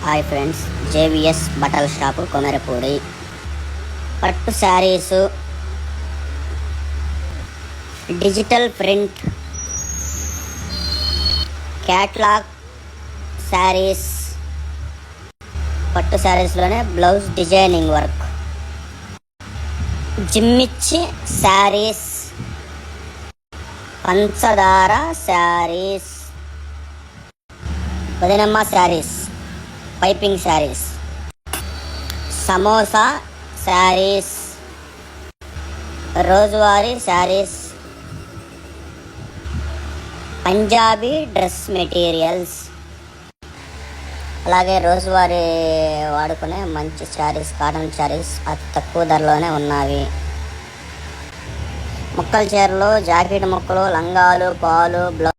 Hi friends, JVS బట్టల shop కొమెరపూడి. పట్టు saris, digital print, catalogue saris, పట్టు శారీస్లోనే బ్లౌజ్ డిజైనింగ్ వర్క్, జిమ్మిచ్చి శారీస్, పంచదార శారీస్, వదినమ్మ శారీస్, పైపింగ్ శారీస్, సమోసా శారీస్, రోజువారీ శారీస్, పంజాబీ డ్రెస్ మెటీరియల్స్, అలాగే రోజువారీ వాడుకునే మంచి శారీస్, కాటన్ శారీస్ అతి తక్కువ ధరలోనే ఉన్నవి. ముక్కల చీరలు, జాకెట్ ముక్కలు, లంగాలు, పాలు, బ్లౌజ్